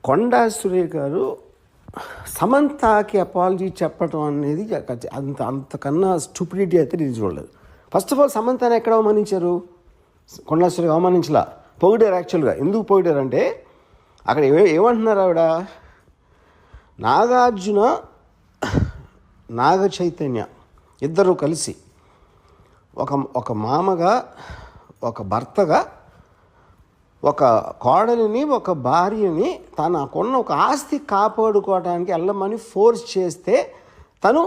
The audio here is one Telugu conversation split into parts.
కొండా సురేఖ గారు సమంతకి అపాలజీ చెప్పడం అనేది అంతకన్నా స్టూపిడిటీ అయితే నేను చూడలేదు. ఫస్ట్ ఆఫ్ ఆల్ సమంతని ఎక్కడ అవమానించారు? కొండా సురేఖ అవమానించలా, పొగిడారు. యాక్చువల్గా ఎందుకు పొగిడారంటే అక్కడ ఏమంటున్నారు ఆవిడ, నాగార్జున నాగ చైతన్య ఇద్దరు కలిసి ఒక మామగా, ఒక భర్తగా, ఒక కోడలిని, ఒక భార్యని తనకున్న ఒక ఆస్తి కాపాడుకోవడానికి వెళ్ళమని ఫోర్స్ చేస్తే తను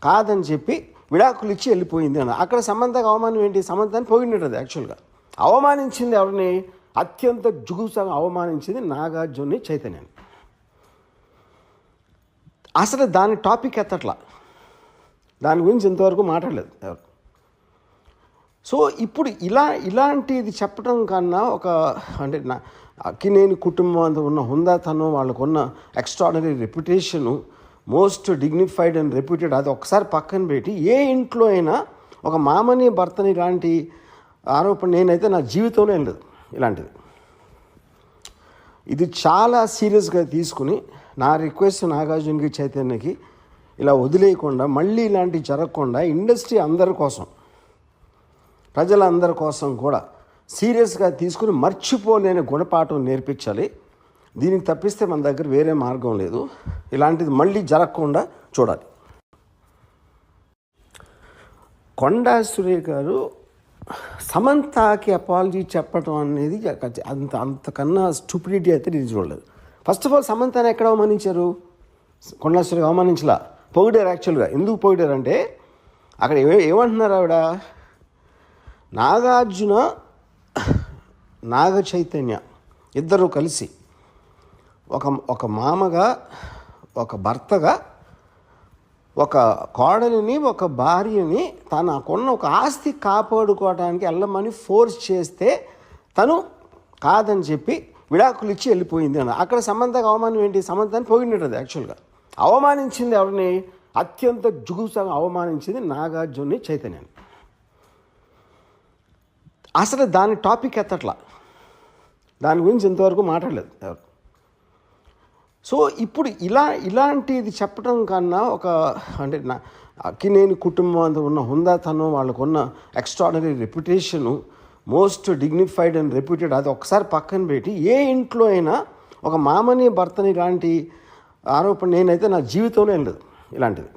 కాదని చెప్పి విడాకులు ఇచ్చి వెళ్ళిపోయింది అని. అక్కడ సమంతకు అవమానం ఏంటి? సమంతని పొగిడినది. యాక్చువల్గా అవమానించింది ఎవరిని? అత్యంత జుగుప్సగా అవమానించింది నాగార్జున చైతన్యాన్ని. అసలు దాని టాపిక్ ఎత్తట్లా, దాని గురించి ఇంతవరకు మాట్లాడలేదు ఎవరు. సో ఇప్పుడు ఇలాంటిది చెప్పడం కన్నా అంటే అక్కినేని కుటుంబం అంత ఉన్న హుందాతనం, వాళ్ళకున్న extraordinary reputation, most dignified and reputed, అది ఒకసారి పక్కన పెట్టి ఏ ఇంట్లో అయినా ఒక మామని భర్తని ఇలాంటి ఆరోపణ నేనైతే నా జీవితంలో ఏం లేదు ఇలాంటిది. ఇది చాలా సీరియస్గా తీసుకుని నా రిక్వెస్ట్ నాగార్జునకి, చైతన్యకి ఇలా వదిలేయకుండా, మళ్ళీ ఇలాంటివి జరగకుండా ఇండస్ట్రీ అందరి కోసం, ప్రజలందరి కోసం కూడా సీరియస్గా తీసుకుని మర్చిపోలేని గుణపాఠం నేర్పించాలి. దీనికి తప్పిస్తే మన దగ్గర వేరే మార్గం లేదు. ఇలాంటిది మళ్ళీ జరగకుండా చూడాలి. కొండా సురేఖ గారు సమంతకి అపాలజీ చెప్పడం అనేది అంతకన్నా స్టూపిడిటీ అయితే నేను చూడలేదు. ఫస్ట్ ఆఫ్ ఆల్ సమంతని ఎక్కడ అవమానించారు? కొండా సురేఖ అవమానించలా, పొగిడారు. యాక్చువల్గా ఎందుకు పొగిడారంటే అక్కడ ఏమంటున్నారు ఆవిడ, నాగార్జున నాగ చైతన్య ఇద్దరు కలిసి ఒక మామగా, ఒక భర్తగా, ఒక కోడలిని, ఒక భార్యని తనకున్న ఒక ఆస్తి కాపాడుకోవడానికి వెళ్ళమని ఫోర్స్ చేస్తే తను కాదని చెప్పి విడాకులు ఇచ్చి వెళ్ళిపోయింది అని. అక్కడ సమంతకు అవమానం ఏంటి? సమంతని పొగిడినది. యాక్చువల్గా అవమానించింది ఎవరిని? అత్యంత జుగుప్సగా అవమానించింది నాగార్జున చైతన్యాన్ని. అసలు దాని టాపిక్ ఎత్తట్లా, దాని గురించి ఇంతవరకు మాట్లాడలేదు ఎవరు. సో ఇప్పుడు ఇలాంటిది చెప్పడం కన్నా అంటే అక్కినేని కుటుంబం అంత ఉన్న హుందాతనం, వాళ్ళకున్న extraordinary reputation, most dignified and reputed, అది ఒకసారి పక్కన పెట్టి ఏ ఇంట్లో అయినా ఒక మామని భర్తని ఇలాంటి ఆరోపణ నేనైతే నా జీవితంలో ఏం లేదు ఇలాంటిది.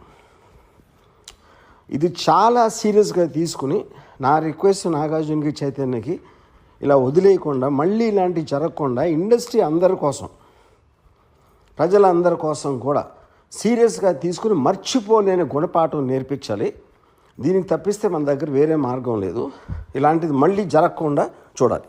ఇది చాలా సీరియస్గా తీసుకుని నా రిక్వెస్ట్ నాగార్జునకి, చైతన్యకి ఇలా వదిలేయకుండా, మళ్ళీ ఇలాంటివి జరగకుండా ఇండస్ట్రీ అందరి కోసం, ప్రజలందరి కోసం కూడా సీరియస్గా తీసుకుని మర్చిపోలేని గుణపాఠం నేర్పించాలి. దీనికి తప్పిస్తే మన దగ్గర వేరే మార్గం లేదు. ఇలాంటిది మళ్ళీ జరగకుండా చూడాలి.